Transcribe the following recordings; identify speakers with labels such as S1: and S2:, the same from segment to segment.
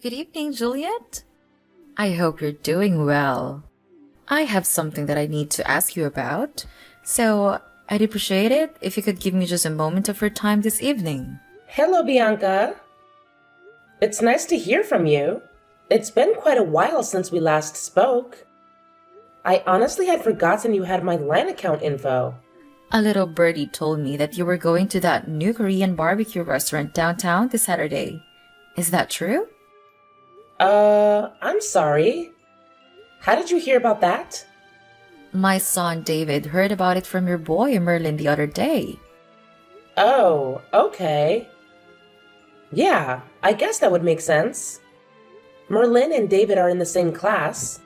S1: Good evening, Juliet. I hope you're doing well. I have something that I need to ask you about, so I'd appreciate it if you could give me just a moment of your time this evening.
S2: Hello, Bianca. It's nice to hear from you. It's been quite a while since we last spoke. I honestly had forgotten you had my line account info.
S1: A little birdie told me that you were going to that new Korean barbecue restaurant downtown this Saturday. Is that true?
S2: I'm sorry. How did you hear about that?
S1: My son David heard about it from your boy Merlin the other day.
S2: Oh, okay. Yeah, I guess that would make sense. Merlin and David are in the same class.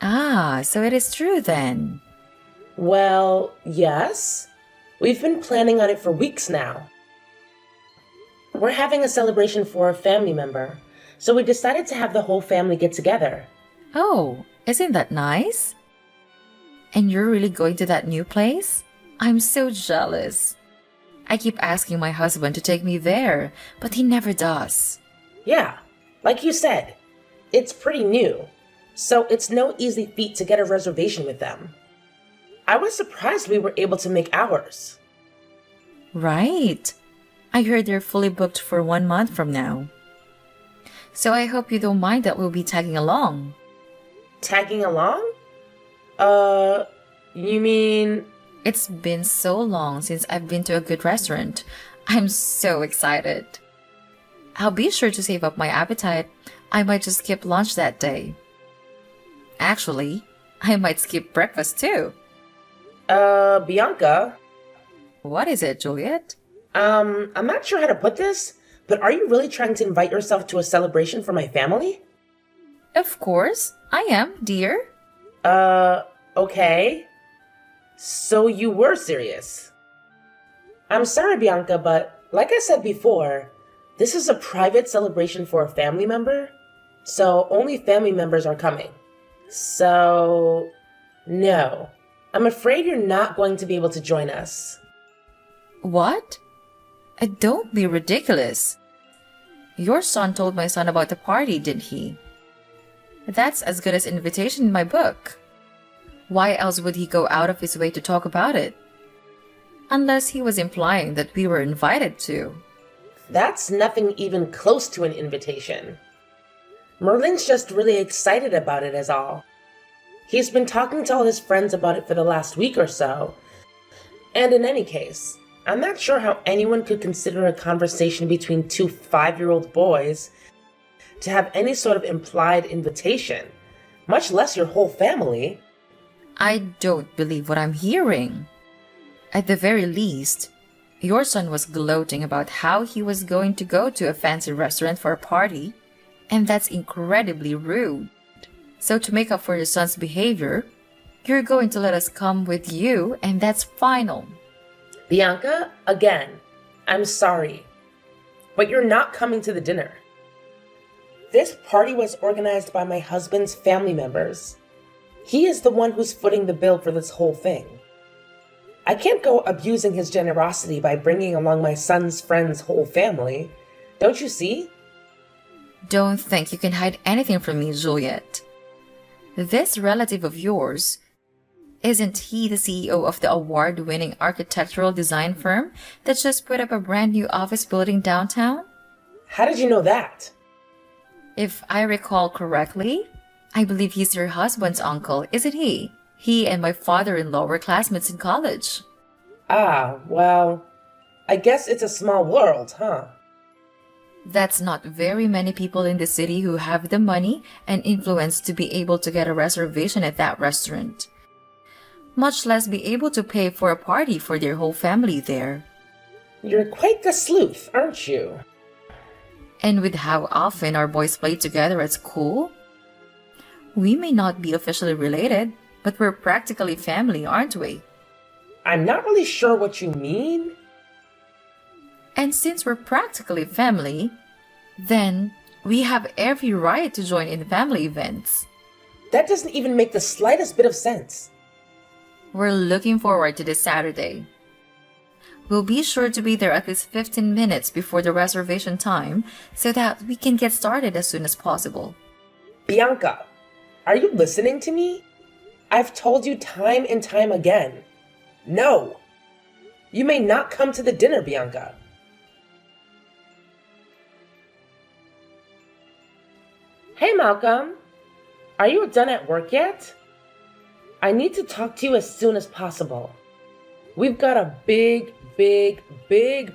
S1: Ah, so it is true then.
S2: Well, yes. We've been planning on it for weeks now. We're having a celebration for a family member, so we decided to have the whole family get together.
S1: Oh, isn't that nice? And you're really going to that new place? I'm so jealous. I keep asking my husband to take me there, but he never does.
S2: Yeah, like you said, it's pretty new, so it's no easy feat to get a reservation with them. I was surprised we were able to make ours.
S1: Right. I heard they're fully booked for 1 month from now. So I hope you don't mind that we'll be tagging along.
S2: Tagging along? You mean...
S1: It's been so long since I've been to a good restaurant. I'm so excited. I'll be sure to save up my appetite. I might just skip lunch that day. Actually, I might skip breakfast too.
S2: Bianca?
S1: What is it, Juliet?
S2: I'm not sure how to put this, but are you really trying to invite yourself to a celebration for my family?
S1: Of course, I am, dear.
S2: Okay. So you were serious. I'm sorry, Bianca, but like I said before, this is a private celebration for a family member, so only family members are coming. So, no. I'm afraid you're not going to be able to join us.
S1: What? Don't be ridiculous. Your son told my son about the party, didn't he? That's as good as invitation in my book. Why else would he go out of his way to talk about it? Unless he was implying that we were invited to.
S2: That's nothing even close to an invitation. Merlin's just really excited about it is all. He's been talking to all his friends about it for the last week or so. And in any case, I'm not sure how anyone could consider a conversation between two 5-year-old boys to have any sort of implied invitation, much less your whole family.
S1: I don't believe what I'm hearing. At the very least, your son was gloating about how he was going to go to a fancy restaurant for a party, and that's incredibly rude. So to make up for your son's behavior, you're going to let us come with you, and that's final.
S2: Bianca, again, I'm sorry, but you're not coming to the dinner. This party was organized by my husband's family members. He is the one who's footing the bill for this whole thing. I can't go abusing his generosity by bringing along my son's friend's whole family. Don't you see?
S1: Don't think you can hide anything from me, Juliet. This relative of yours, isn't he the CEO of the award-winning architectural design firm that just put up a brand new office building downtown?
S2: How did you know that?
S1: If I recall correctly, I believe he's your husband's uncle, isn't he? He and my father-in-law were classmates in college.
S2: Ah, well, I guess it's a small world, huh?
S1: That's not very many people in the city who have the money and influence to be able to get a reservation at that restaurant, much less be able to pay for a party for their whole family there.
S2: You're quite the sleuth, aren't you?
S1: And with how often our boys play together at school, we may not be officially related, but we're practically family, aren't we?
S2: I'm not really sure what you mean.
S1: And since we're practically family, then we have every right to join in family events.
S2: That doesn't even make the slightest bit of sense.
S1: We're looking forward to this Saturday. We'll be sure to be there at least 15 minutes before the reservation time so that we can get started as soon as possible.
S2: Bianca, are you listening to me? I've told you time and time again. No. You may not come to the dinner, Bianca. Hey, Malcolm. Are you done at work yet? I need to talk to you as soon as possible. We've got a big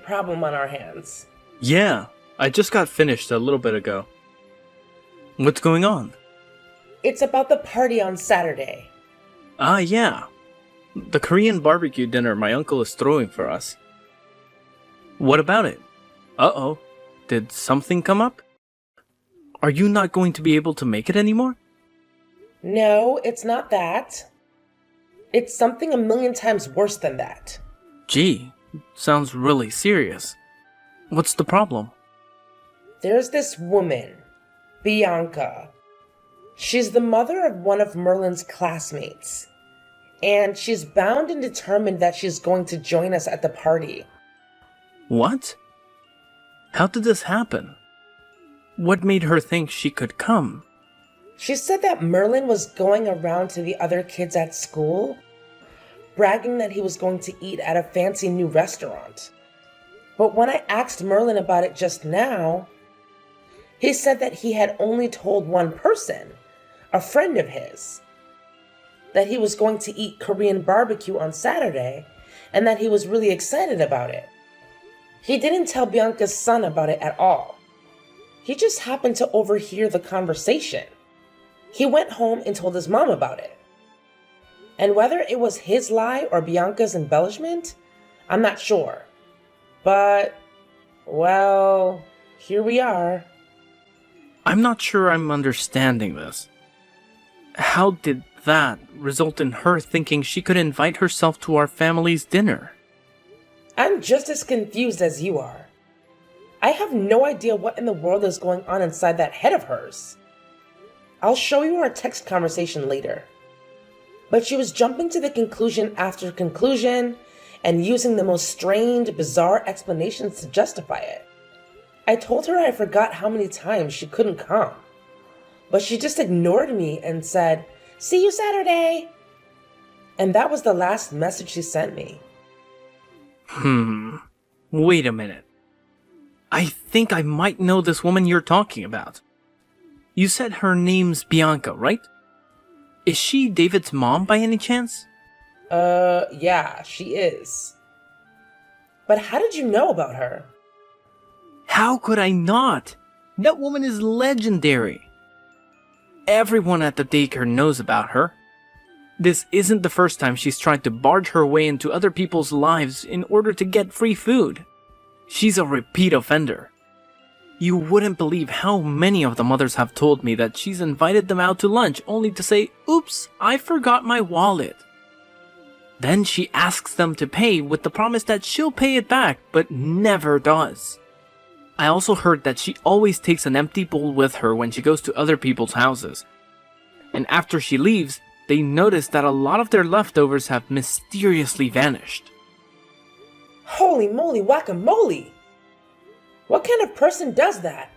S2: problem on our hands.
S3: Yeah, I just got finished a little bit ago. What's going on?
S2: It's about the party on Saturday.
S3: Ah, yeah. The Korean barbecue dinner my uncle is throwing for us. What about it? Uh-oh. Did something come up? Are you not going to be able to make it anymore?
S2: No, it's not that. It's something a million times worse than that.
S3: Gee, sounds really serious. What's the problem?
S2: There's this woman, Bianca. She's the mother of one of Merlin's classmates. And she's bound and determined that she's going to join us at the party.
S3: What? How did this happen? What made her think she could come?
S2: She said that Merlin was going around to the other kids at school, bragging that he was going to eat at a fancy new restaurant. But when I asked Merlin about it just now, he said that he had only told one person, a friend of his, that he was going to eat Korean barbecue on Saturday and that he was really excited about it. He didn't tell Bianca's son about it at all. He just happened to overhear the conversation. He went home and told his mom about it. And whether it was his lie or Bianca's embellishment, I'm not sure. But, well, here we are.
S3: I'm not sure I'm understanding this. How did that result in her thinking she could invite herself to our family's dinner?
S2: I'm just as confused as you are. I have no idea what in the world is going on inside that head of hers. I'll show you our text conversation later. But she was jumping to the conclusion after conclusion and using the most strained, bizarre explanations to justify it. I told her I forgot how many times she couldn't come. But she just ignored me and said, "See you Saturday." And that was the last message she sent me.
S3: Wait a minute. I think I might know this woman you're talking about. You said her name's Bianca, right? Is she David's mom by any chance?
S2: Yeah, she is. But how did you know about her?
S3: How could I not? That woman is legendary. Everyone at the daycare knows about her. This isn't the first time she's tried to barge her way into other people's lives in order to get free food. She's a repeat offender. You wouldn't believe how many of the mothers have told me that she's invited them out to lunch only to say, "Oops, I forgot my wallet." Then she asks them to pay with the promise that she'll pay it back, but never does. I also heard that she always takes an empty bowl with her when she goes to other people's houses. And after she leaves, they notice that a lot of their leftovers have mysteriously vanished.
S2: Holy moly, whack-a-mole! What kind of person does that?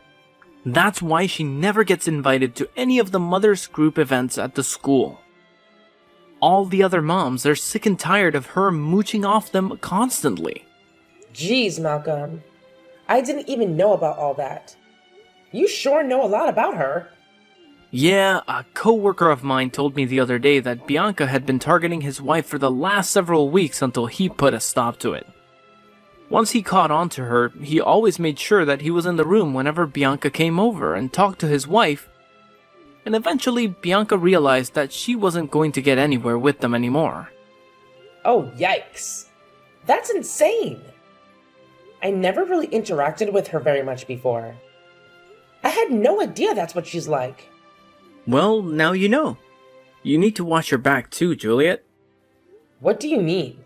S3: That's why she never gets invited to any of the mothers' group events at the school. All the other moms are sick and tired of her mooching off them constantly.
S2: Jeez, Malcolm. I didn't even know about all that. You sure know a lot about her.
S3: Yeah, a co-worker of mine told me the other day that Bianca had been targeting his wife for the last several weeks until he put a stop to it. Once he caught on to her, he always made sure that he was in the room whenever Bianca came over and talked to his wife, and eventually Bianca realized that she wasn't going to get anywhere with them anymore.
S2: Oh, yikes. That's insane. I never really interacted with her very much before. I had no idea that's what she's like.
S3: Well, now you know. You need to watch your back too, Juliet.
S2: What do you mean?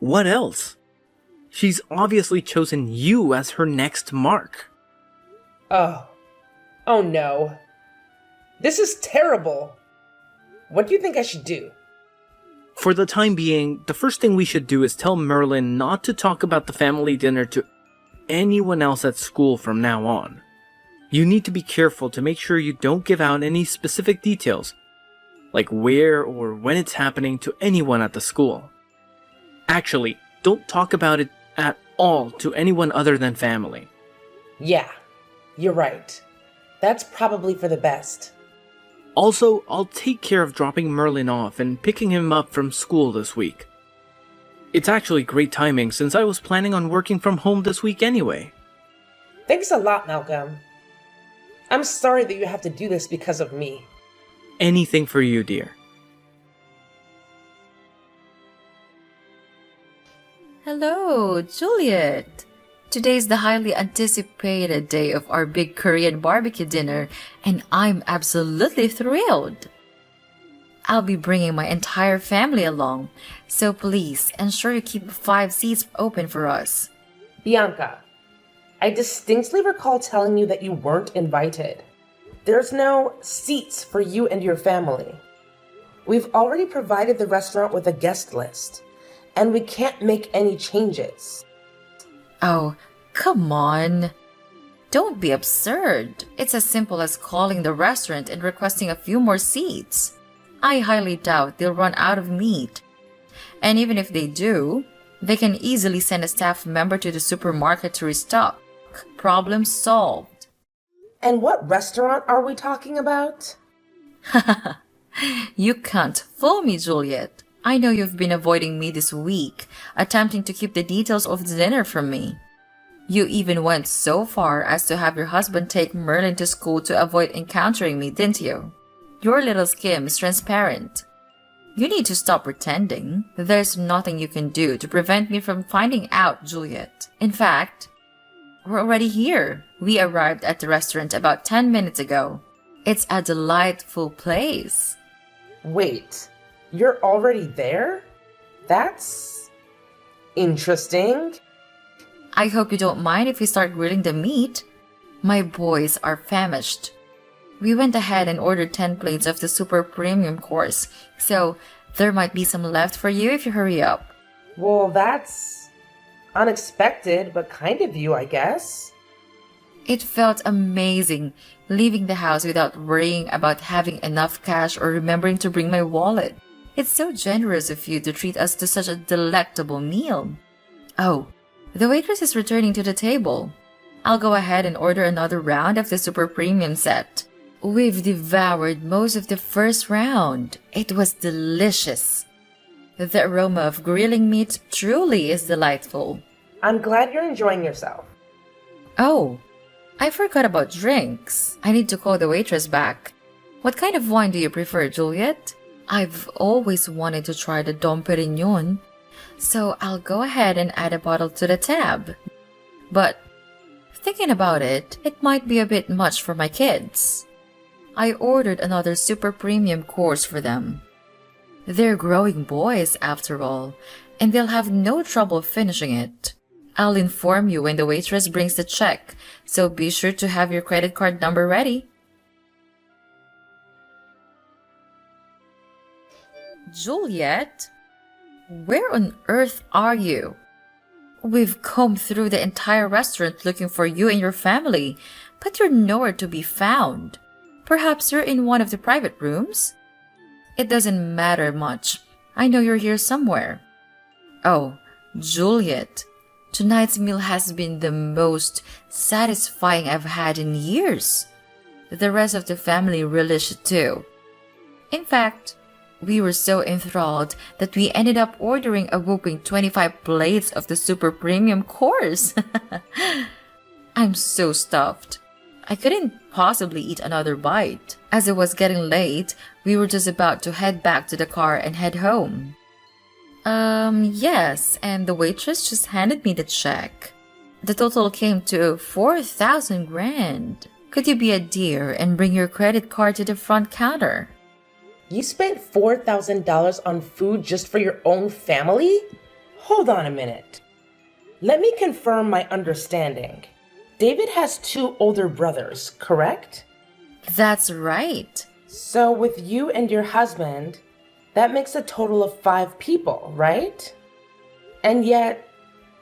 S3: What else? She's obviously chosen you as her next mark.
S2: Oh no. This is terrible. What do you think I should do?
S3: For the time being, the first thing we should do is tell Merlin not to talk about the family dinner to anyone else at school from now on. You need to be careful to make sure you don't give out any specific details, like where or when it's happening, to anyone at the school. Actually, don't talk about it at all to anyone other than family.
S2: Yeah, you're right. That's probably for the best.
S3: Also, I'll take care of dropping Merlin off and picking him up from school this week. It's actually great timing since I was planning on working from home this week anyway.
S2: Thanks a lot, Malcolm. I'm sorry that you have to do this because of me.
S3: Anything for you, dear.
S1: Hello, Juliet. Today's the highly anticipated day of our big Korean barbecue dinner, and I'm absolutely thrilled. I'll be bringing my entire family along, so please ensure you keep 5 seats open for us.
S2: Bianca, I distinctly recall telling you that you weren't invited. There's no seats for you and your family. We've already provided the restaurant with a guest list, and we can't make any changes.
S1: Oh, come on. Don't be absurd. It's as simple as calling the restaurant and requesting a few more seats. I highly doubt they'll run out of meat. And even if they do, they can easily send a staff member to the supermarket to restock. Problem solved.
S2: And what restaurant are we talking about?
S1: You can't fool me, Juliet. I know you've been avoiding me this week, attempting to keep the details of the dinner from me. You even went so far as to have your husband take Merlin to school to avoid encountering me, didn't you? Your little scheme is transparent. You need to stop pretending. There's nothing you can do to prevent me from finding out, Juliet. In fact, we're already here. We arrived at the restaurant about 10 minutes ago. It's a delightful place.
S2: Wait, you're already there? That's interesting.
S1: I hope you don't mind if we start grilling the meat. My boys are famished. We went ahead and ordered 10 plates of the super premium course, so there might be some left for you if you hurry up.
S2: Well, that's unexpected, but kind of you, I guess.
S1: It felt amazing leaving the house without worrying about having enough cash or remembering to bring my wallet. It's so generous of you to treat us to such a delectable meal. Oh, the waitress is returning to the table. I'll go ahead and order another round of the super premium set. We've devoured most of the first round. It was delicious. The aroma of grilling meat truly is delightful.
S2: I'm glad you're enjoying yourself.
S1: Oh, I forgot about drinks. I need to call the waitress back. What kind of wine do you prefer, Juliet? I've always wanted to try the Dom Perignon, so I'll go ahead and add a bottle to the tab. But thinking about it, it might be a bit much for my kids. I ordered another super premium course for them. They're growing boys after all, and they'll have no trouble finishing it. I'll inform you when the waitress brings the check, so be sure to have your credit card number ready. Juliet? Where on earth are you? We've combed through the entire restaurant looking for you and your family, but you're nowhere to be found. Perhaps you're in one of the private rooms? It doesn't matter much. I know you're here somewhere. Oh, Juliet, tonight's meal has been the most satisfying I've had in years. The rest of the family relished it too. In fact, we were so enthralled that we ended up ordering a whopping 25 plates of the super premium course. I'm so stuffed. I couldn't possibly eat another bite. As it was getting late, we were just about to head back to the car and head home. Yes, and the waitress just handed me the check. The total came to 4,000 grand. Could you be a dear and bring your credit card to the front counter?
S2: You spent $4,000 on food just for your own family? Hold on a minute. Let me confirm my understanding. David has 2 older brothers, correct?
S1: That's right.
S2: So with you and your husband, That makes a total of 5 people, right? And yet,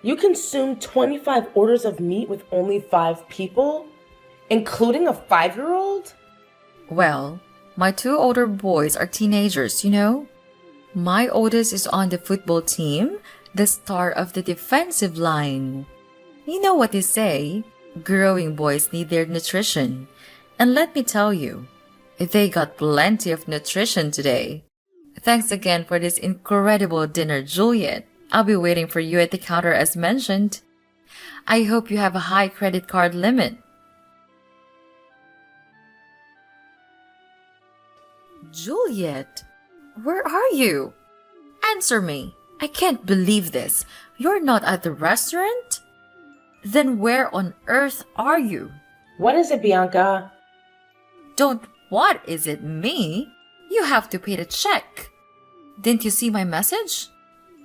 S2: you consumed 25 orders of meat with only 5 people, including a 5-year-old?
S1: Well, my 2 older boys are teenagers, you know? My oldest is on the football team, the star of the defensive line. You know what they say, growing boys need their nutrition. And let me tell you, they got plenty of nutrition today. Thanks again for this incredible dinner, Juliet. I'll be waiting for you at the counter as mentioned. I hope you have a high credit card limit. Juliet, where are you? Answer me. I can't believe this. You're not at the restaurant? Then where on earth are you?
S2: What is it, Bianca?
S1: Don't what is it me? You have to pay the check. Didn't you see my message?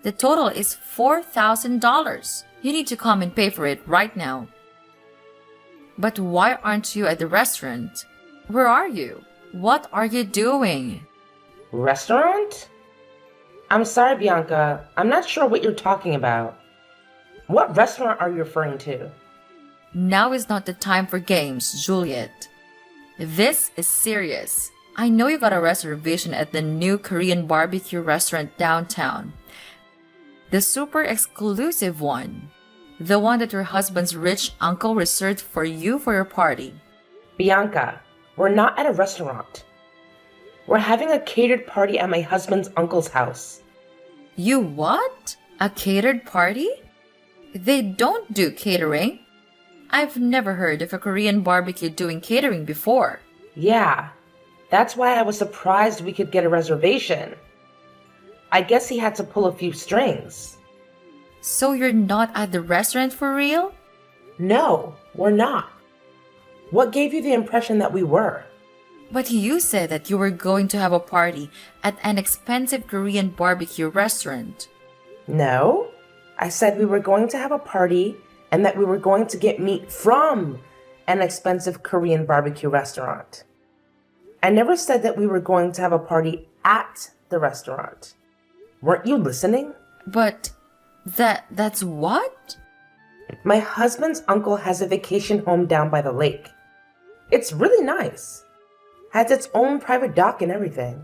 S1: The total is $4,000. You need to come and pay for it right now. But why aren't you at the restaurant? Where are you? What are you doing?
S2: Restaurant? I'm sorry, Bianca. I'm not sure what you're talking about. What restaurant are you referring to?
S1: Now is not the time for games, Juliet. This is serious. I know you got a reservation at the new Korean barbecue restaurant downtown. The super exclusive one. The one that your husband's rich uncle reserved for you for your party.
S2: Bianca, we're not at a restaurant. We're having a catered party at my husband's uncle's house.
S1: You what? A catered party? They don't do catering. I've never heard of a Korean barbecue doing catering before.
S2: Yeah, that's why I was surprised we could get a reservation. I guess he had to pull a few strings.
S1: So you're not at the restaurant for real?
S2: No, we're not. What gave you the impression that we were?
S1: But you said that you were going to have a party at an expensive Korean barbecue restaurant.
S2: No, I said we were going to have a party and that we were going to get meat from an expensive Korean barbecue restaurant. I never said that we were going to have a party at the restaurant. Weren't you listening?
S1: But that's what?
S2: My husband's uncle has a vacation home down by the lake. It's really nice. Has its own private dock and everything.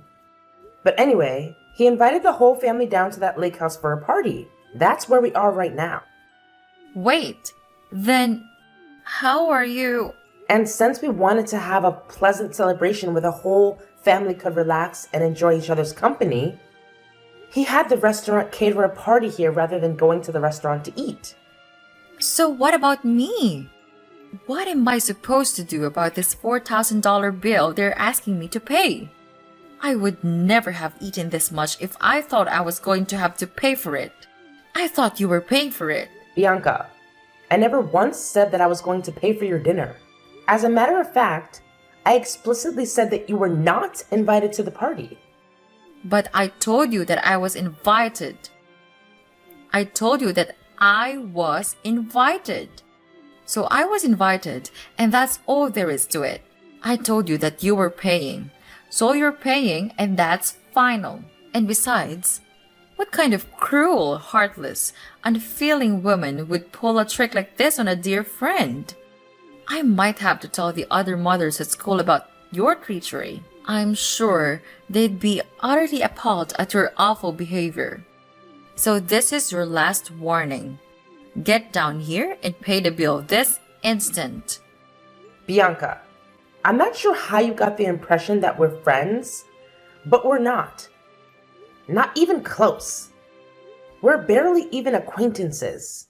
S2: But anyway, he invited the whole family down to that lake house for a party. That's where we are right now.
S1: Wait, then how are you?
S2: And since we wanted to have a pleasant celebration where the whole family could relax and enjoy each other's company, he had the restaurant cater a party here rather than going to the restaurant to eat.
S1: So what about me? What am I supposed to do about this $4,000 bill they're asking me to pay? I would never have eaten this much if I thought I was going to have to pay for it. I thought you were paying for it.
S2: Bianca, I never once said that I was going to pay for your dinner. As a matter of fact, I explicitly said that you were not invited to the party.
S1: But I told you that I was invited. I told you that I was invited. So I was invited, and that's all there is to it. I told you that you were paying. So you're paying, and that's final. And besides, what kind of cruel, heartless, unfeeling woman would pull a trick like this on a dear friend? I might have to tell the other mothers at school about your treachery. I'm sure they'd be utterly appalled at your awful behavior. So this is your last warning. Get down here and pay the bill this instant.
S2: Bianca, I'm not sure how you got the impression that we're friends, but we're not. Not even close. We're barely even acquaintances.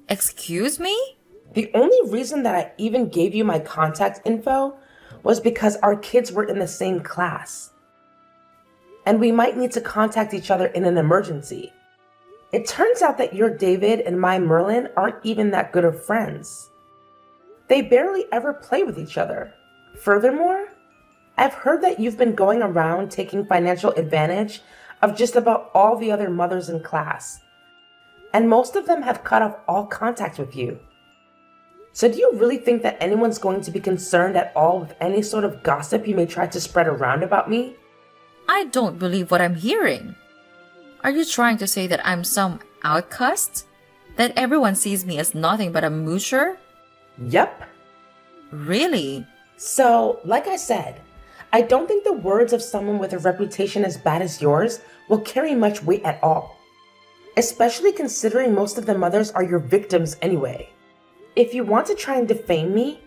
S1: Excuse me?
S2: The only reason that I even gave you my contact info was because our kids were in the same class. And we might need to contact each other in an emergency. It turns out that your David and my Merlin aren't even that good of friends. They barely ever play with each other. Furthermore, I've heard that you've been going around taking financial advantage of just about all the other mothers in class. And most of them have cut off all contact with you. So do you really think that anyone's going to be concerned at all with any sort of gossip you may try to spread around about me?
S1: I don't believe what I'm hearing. Are you trying to say that I'm some outcast? That everyone sees me as nothing but a moocher?
S2: Yep.
S1: Really?
S2: So, like I said, I don't think the words of someone with a reputation as bad as yours will carry much weight at all. Especially considering most of the mothers are your victims anyway. If you want to try and defame me,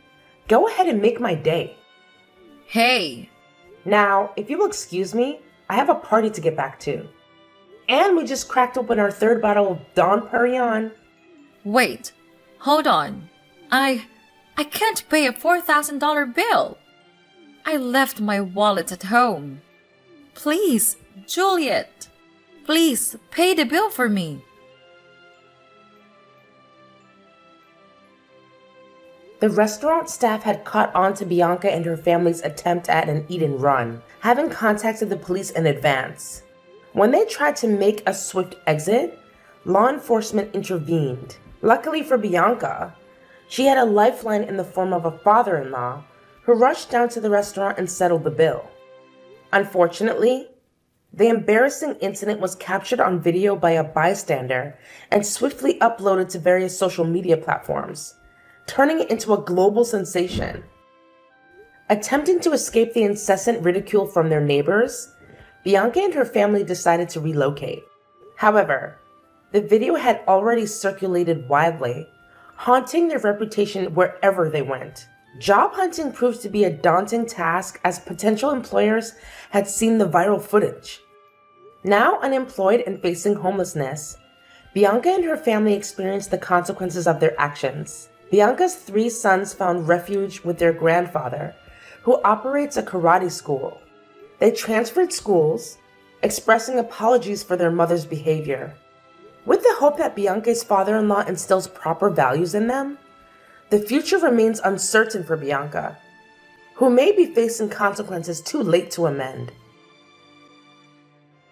S2: go ahead and make my day.
S1: Hey,
S2: Now, if you'll excuse me, I have a party to get back to. And we just cracked open our third bottle of Don Perignon.
S1: wait. Hold on. I can't pay a $4,000 bill. I left my wallet at home. Please, Juliet. Please, pay the bill for me.
S2: The restaurant staff had caught on to Bianca and her family's attempt at an eat and run, having contacted the police in advance. When they tried to make a swift exit, law enforcement intervened. Luckily for Bianca, she had a lifeline in the form of a father-in-law who rushed down to the restaurant and settled the bill. Unfortunately, the embarrassing incident was captured on video by a bystander and swiftly uploaded to various social media platforms, turning it into a global sensation. Attempting to escape the incessant ridicule from their neighbors, Bianca and her family decided to relocate. However, the video had already circulated widely, haunting their reputation wherever they went. Job hunting proved to be a daunting task as potential employers had seen the viral footage. Now unemployed and facing homelessness, Bianca and her family experienced the consequences of their actions. Bianca's 3 sons found refuge with their grandfather, who operates a karate school. They transferred schools, expressing apologies for their mother's behavior. With the hope that Bianca's father-in-law instills proper values in them, the future remains uncertain for Bianca, who may be facing consequences too late to amend.